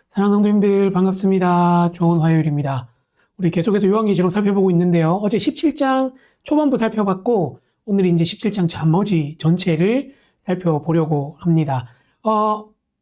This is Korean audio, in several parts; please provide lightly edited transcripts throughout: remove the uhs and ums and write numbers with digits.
사랑하는 성도님들 반갑습니다. 좋은 화요일입니다. 우리 계속해서 요한계시록 살펴보고 있는데요. 어제 17장 초반부 살펴봤고 오늘 이제 17장 나머지 전체를 살펴보려고 합니다.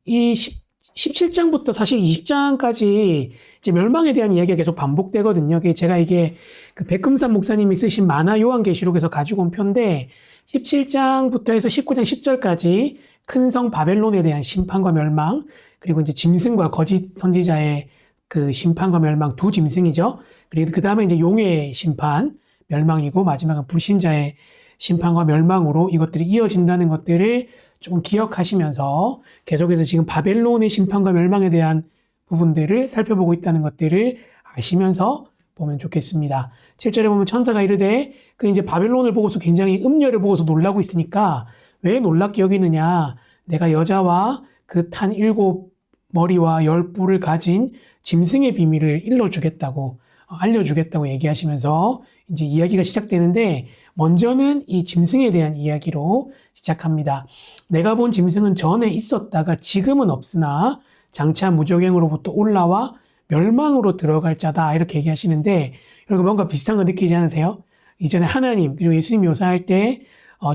이 17장부터 사실 20장까지 이제 멸망에 대한 이야기가 계속 반복되거든요. 제가 이게 그 백금산 목사님이 쓰신 만화 요한계시록에서 가지고 온 편인데 17장부터 해서 19장 10절까지 큰 성 바벨론에 대한 심판과 멸망, 그리고 이제 짐승과 거짓 선지자의 그 심판과 멸망 두 짐승이죠. 그리고 그 다음에 이제 용의 심판, 멸망이고 마지막은 불신자의 심판과 멸망으로 이것들이 이어진다는 것들을 조금 기억하시면서 계속해서 지금 바벨론의 심판과 멸망에 대한 부분들을 살펴보고 있다는 것들을 아시면서 보면 좋겠습니다. 7절에 보면 천사가 이르되 그 이제 바벨론을 보고서 굉장히 음녀를 보고서 놀라고 있으니까 왜 놀랍게 여기느냐? 내가 여자와 그 탄 7머리와 10뿔을 가진 짐승의 비밀을 일러주겠다고, 알려주겠다고 얘기하시면서 이제 이야기가 시작되는데, 먼저는 이 짐승에 대한 이야기로 시작합니다. 내가 본 짐승은 전에 있었다가 지금은 없으나 장차 무적행으로부터 올라와 멸망으로 들어갈 자다. 이렇게 얘기하시는데, 여러분 뭔가 비슷한 거 느끼지 않으세요? 이전에 하나님, 그리고 예수님 묘사할 때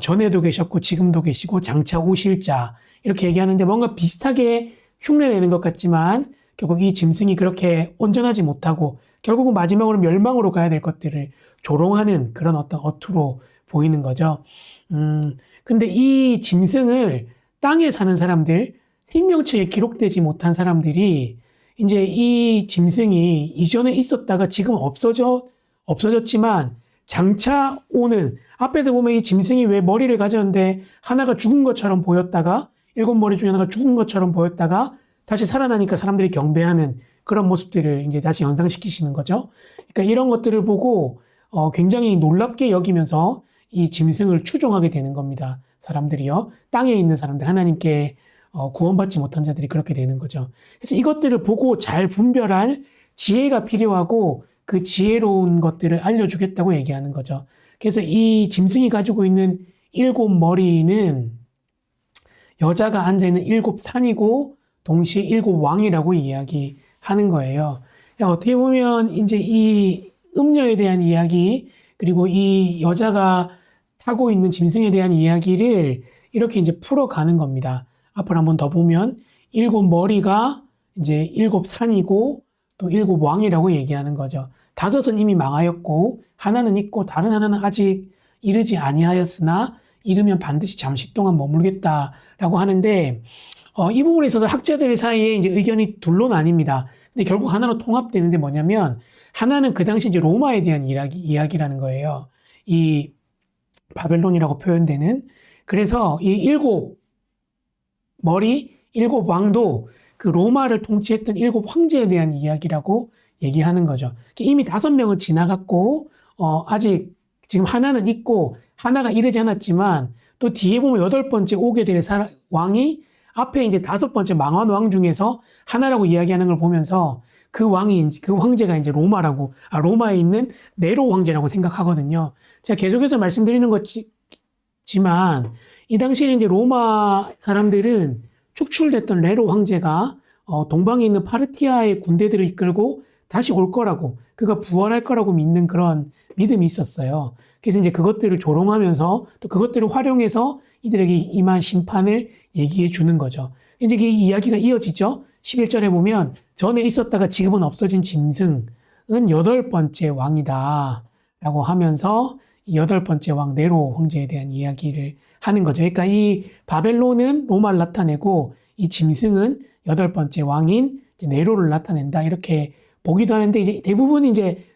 전에도 계셨고 지금도 계시고 장차 오실 자 이렇게 얘기하는데 뭔가 비슷하게 흉내내는 것 같지만 결국 이 짐승이 그렇게 온전하지 못하고 결국은 마지막으로 멸망으로 가야 될 것들을 조롱하는 그런 어떤 어투로 보이는 거죠. 근데 이 짐승을 땅에 사는 사람들, 생명책에 기록되지 못한 사람들이 이제 이 짐승이 이전에 있었다가 지금 없어졌지만 장차 오는, 앞에서 보면 이 짐승이 왜 머리를 가졌는데 하나가 죽은 것처럼 보였다가 7머리 중에 하나가 죽은 것처럼 보였다가 다시 살아나니까 사람들이 경배하는 그런 모습들을 이제 다시 연상시키시는 거죠. 그러니까 이런 것들을 보고 굉장히 놀랍게 여기면서 이 짐승을 추종하게 되는 겁니다. 사람들이요. 땅에 있는 사람들, 하나님께 구원받지 못한 자들이 그렇게 되는 거죠. 그래서 이것들을 보고 잘 분별할 지혜가 필요하고 그 지혜로운 것들을 알려주겠다고 얘기하는 거죠. 그래서 이 짐승이 가지고 있는 7머리는 여자가 앉아있는 7산이고 동시에 7왕이라고 이야기하는 거예요. 어떻게 보면 이제 이 음녀에 대한 이야기, 그리고 이 여자가 타고 있는 짐승에 대한 이야기를 이렇게 이제 풀어가는 겁니다. 앞으로 한번 더 보면 7머리가 이제 7산이고 또 7왕이라고 얘기하는 거죠. 5은 이미 망하였고 하나는 있고 다른 하나는 아직 이르지 아니하였으나 이르면 반드시 잠시 동안 머물겠다라고 하는데 이 부분에 있어서 학자들 사이에 이제 의견이 둘로 나뉩니다. 근데 결국 하나로 통합되는데 뭐냐면 하나는 그 당시 이제 로마에 대한 이야기라는 거예요. 이 바벨론이라고 표현되는. 그래서 이 7머리, 7왕도 그 로마를 통치했던 7황제에 대한 이야기라고 얘기하는 거죠. 이미 5명은 지나갔고 아직 지금 하나는 있고 하나가 이르지 않았지만 또 뒤에 보면 8번째 오게 될 왕이 앞에 이제 5번째 망한 왕 중에서 하나라고 이야기하는 걸 보면서 그 황제가 이제 로마에 있는 네로 황제라고 생각하거든요. 제가 계속해서 말씀드리는 거지만 이 당시에 이제 로마 사람들은 축출됐던 네로 황제가 동방에 있는 파르티아의 군대들을 이끌고 다시 올 거라고, 그가 부활할 거라고 믿는 그런 믿음이 있었어요. 그래서 이제 그것들을 조롱하면서 또 그것들을 활용해서 이들에게 임한 심판을 얘기해 주는 거죠. 이제 이 이야기가 이어지죠. 11절에 보면 전에 있었다가 지금은 없어진 짐승은 8번째 왕이다 라고 하면서 이 8번째 왕 네로 황제에 대한 이야기를 하는 거죠. 그러니까 이 바벨론은 로마를 나타내고 이 짐승은 8번째 왕인 네로를 나타낸다, 이렇게 보기도 하는데 이제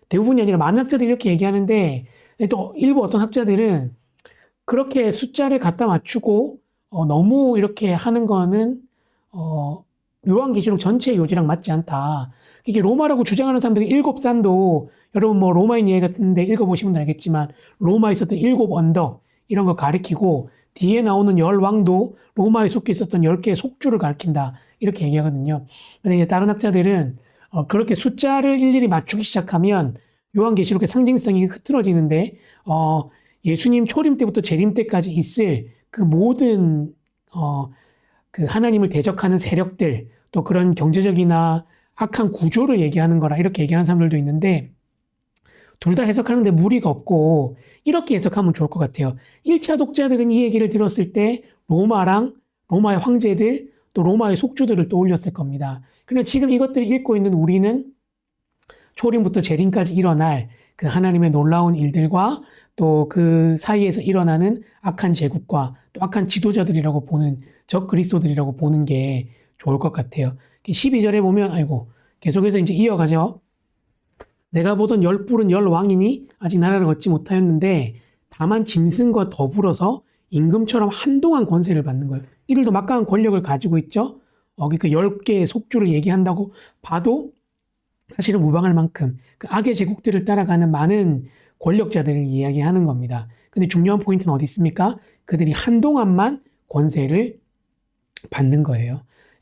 대부분이 아니라 많은 학자들이 이렇게 얘기하는데 또 일부 어떤 학자들은 그렇게 숫자를 갖다 맞추고 너무 이렇게 하는 거는 요한계시록 전체의 요지랑 맞지 않다. 이게 로마라고 주장하는 사람들이 7산도, 여러분 뭐 로마인 이야기 같은데 읽어보시면 알겠지만 로마에 있었던 7언덕 이런 거 가리키고 뒤에 나오는 10왕도 로마에 속해 있었던 10개의 속주를 가리킨다, 이렇게 얘기하거든요. 근데 이제 다른 학자들은 그렇게 숫자를 일일이 맞추기 시작하면 요한계시록의 상징성이 흐트러지는데 예수님 초림 때부터 재림 때까지 있을 그 모든 그 하나님을 대적하는 세력들, 또 그런 경제적이나 악한 구조를 얘기하는 거라 이렇게 얘기하는 사람들도 있는데 둘 다 해석하는데 무리가 없고 이렇게 해석하면 좋을 것 같아요. 1차 독자들은 이 얘기를 들었을 때 로마의 황제들 또 로마의 속주들을 떠올렸을 겁니다. 그러나 지금 이것들을 읽고 있는 우리는 초림부터 재림까지 일어날 그 하나님의 놀라운 일들과 또 그 사이에서 일어나는 악한 제국과 또 악한 지도자들이라고 보는 적 그리스도들이라고 보는 게 좋을 것 같아요. 12절에 보면 계속해서 이제 이어가죠. 내가 보던 열 뿔은 열 왕이니 아직 나라를 얻지 못하였는데 다만 짐승과 더불어서 임금처럼 한동안 권세를 받는 거예요. 이들도 막강한 권력을 가지고 있죠. 그러니까 10개의 속주를 얘기한다고 봐도 사실은 무방할 만큼 그 악의 제국들을 따라가는 많은 권력자들을 이야기하는 겁니다. 근데 중요한 포인트는 어디 있습니까? 그들이 한동안만 권세를 받는 거예요.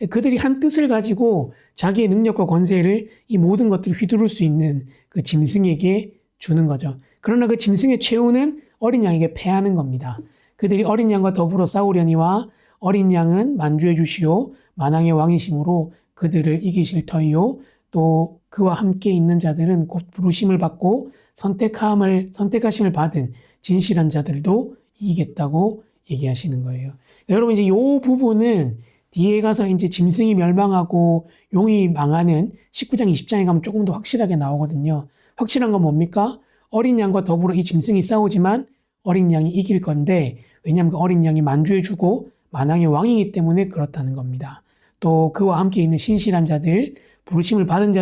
그들이 한 뜻을 가지고 자기의 능력과 권세를 이 모든 것들을 휘두를 수 있는 그 짐승에게 주는 거죠. 그러나 그 짐승의 최후는 어린 양에게 패하는 겁니다. 그들이 어린 양과 더불어 싸우려니와 어린 양은 만주해 주시오 만왕의 왕이심으로 그들을 이기실 터이요 또 그와 함께 있는 자들은 곧 부르심을 받고 선택하심을 받은 진실한 자들도 이기겠다고 얘기하시는 거예요. 여러분 이제 이 부분은 뒤에 가서 이제 짐승이 멸망하고 용이 망하는 19장, 20장에 가면 조금 더 확실하게 나오거든요. 확실한 건 뭡니까? 어린 양과 더불어 이 짐승이 싸우지만 어린 양이 이길 건데 왜냐하면 그 어린 양이 만주해주고 만왕의 왕이기 때문에 그렇다는 겁니다. 또 그와 함께 있는 신실한 자들, 부르심을 받은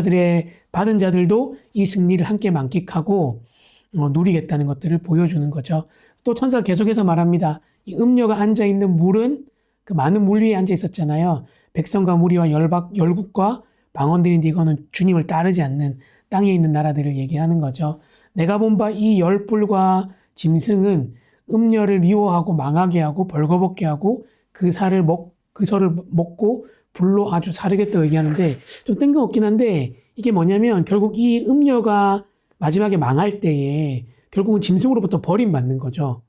자들도 이 승리를 함께 만끽하고 누리겠다는 것들을 보여주는 거죠. 또 천사가 계속해서 말합니다. 이 음녀가 앉아있는 물은 그 많은 물 위에 앉아 있었잖아요. 백성과 무리와 열국과 방언들인데 이거는 주님을 따르지 않는 땅에 있는 나라들을 얘기하는 거죠. 내가 본 바 이 열불과 짐승은 음녀를 미워하고 망하게 하고 벌거벗게 하고 그 살을 먹고 불로 아주 사르겠다고 얘기하는데 좀 뜬금없긴 한데 이게 뭐냐면 결국 이 음녀가 마지막에 망할 때에 결국은 짐승으로부터 버림받는 거죠.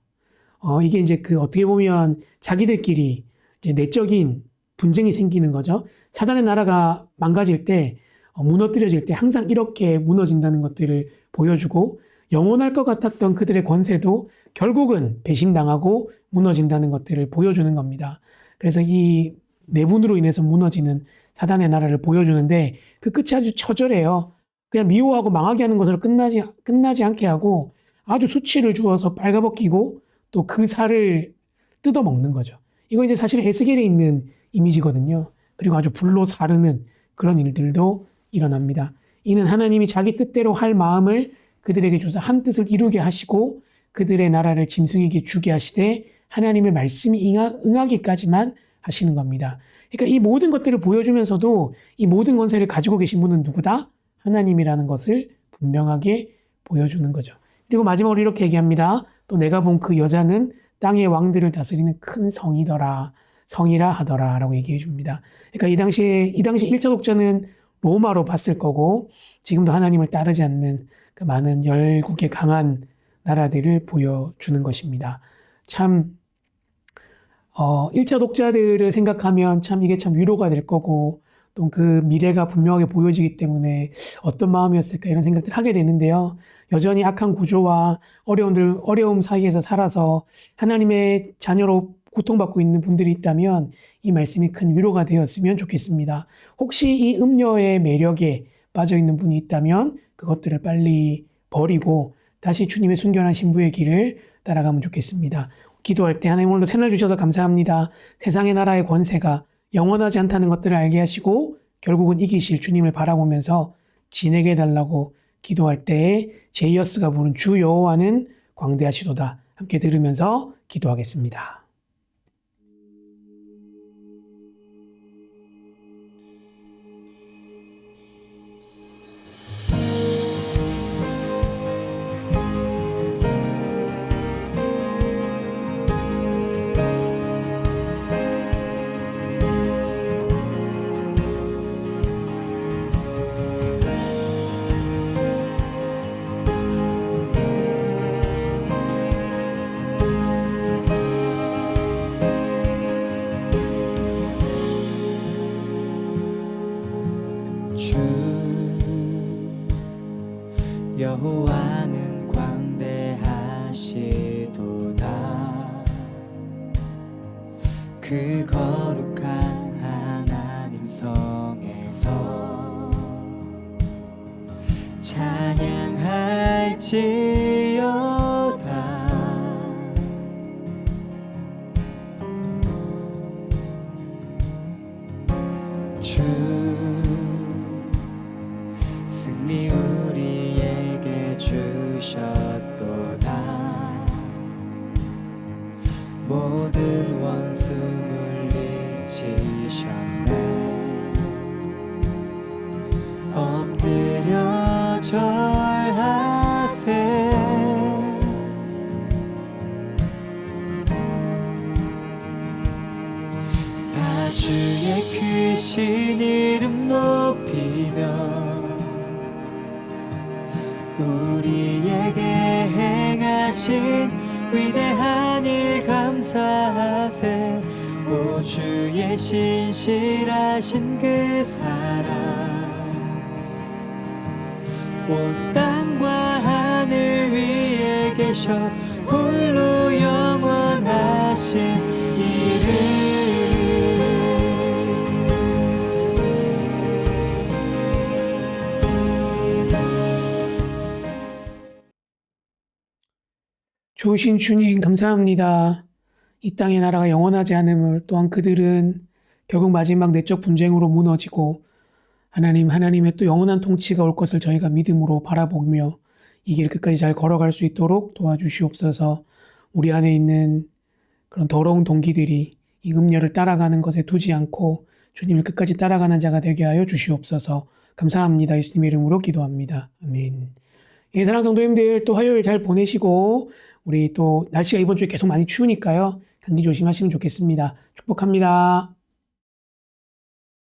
이게 이제 어떻게 보면 자기들끼리 이제 내적인 분쟁이 생기는 거죠. 사단의 나라가 망가질 때, 무너뜨려질 때 항상 이렇게 무너진다는 것들을 보여주고 영원할 것 같았던 그들의 권세도 결국은 배신당하고 무너진다는 것들을 보여주는 겁니다. 그래서 이 내분으로 인해서 무너지는 사단의 나라를 보여주는데 그 끝이 아주 처절해요. 그냥 미워하고 망하게 하는 것으로 끝나지 않게 하고 아주 수치를 주어서 빨가벗기고 또 그 살을 뜯어먹는 거죠. 이거 이제 사실 에스겔에 있는 이미지거든요. 그리고 아주 불로 사르는 그런 일들도 일어납니다. 이는 하나님이 자기 뜻대로 할 마음을 그들에게 주사 한 뜻을 이루게 하시고 그들의 나라를 짐승에게 주게 하시되 하나님의 말씀이 응하기까지만 하시는 겁니다. 그러니까 이 모든 것들을 보여주면서도 이 모든 권세를 가지고 계신 분은 누구다? 하나님이라는 것을 분명하게 보여주는 거죠. 그리고 마지막으로 이렇게 얘기합니다. 또 내가 본 그 여자는 땅의 왕들을 다스리는 큰 성이라 하더라 라고 얘기해 줍니다. 그러니까 이 당시 1차 독자는 로마로 봤을 거고 지금도 하나님을 따르지 않는 그 많은 열국의 강한 나라들을 보여주는 것입니다. 참 1차 독자들을 생각하면 참 이게 참 위로가 될 거고 또 그 미래가 분명하게 보여지기 때문에 어떤 마음이었을까 이런 생각들 하게 되는데요. 여전히 악한 구조와 어려움 사이에서 살아서 하나님의 자녀로 고통받고 있는 분들이 있다면 이 말씀이 큰 위로가 되었으면 좋겠습니다. 혹시 이 음녀의 매력에 빠져 있는 분이 있다면 그것들을 빨리 버리고 다시 주님의 순결한 신부의 길을 따라가면 좋겠습니다. 기도할 때 하나님 오늘도 새날 주셔서 감사합니다. 세상의 나라의 권세가 영원하지 않다는 것들을 알게 하시고 결국은 이기실 주님을 바라보면서 지내게 해달라고 기도할 때에 제이어스가 부른 주 여호와는 광대하시도다 함께 들으면서 기도하겠습니다. 주 여호와는 광대하시도다. 그 거룩한 하나님 성에서 찬양할지어다. 주 승리 우리에게 주셨도다. 모든 원수 물리치셨네. 엎드려 절하세. 다 주의 크신 이름 높이며 우리에게 행하신 위대한 일 감사하세. 오 주의 신실하신 그 사랑 온 땅과 하늘 위에 계셔 홀로 영원하신 이름. 좋으신 주님 감사합니다. 이 땅의 나라가 영원하지 않음을, 또한 그들은 결국 마지막 내적 분쟁으로 무너지고 하나님의 또 영원한 통치가 올 것을 저희가 믿음으로 바라보며 이 길 끝까지 잘 걸어갈 수 있도록 도와주시옵소서. 우리 안에 있는 그런 더러운 동기들이 이 음녀를 따라가는 것에 두지 않고 주님을 끝까지 따라가는 자가 되게 하여 주시옵소서. 감사합니다. 예수님의 이름으로 기도합니다. 아멘. 예, 사랑하는 성도님들, 또 화요일 잘 보내시고 우리 또 날씨가 이번 주에 계속 많이 추우니까요. 감기 조심하시면 좋겠습니다. 축복합니다.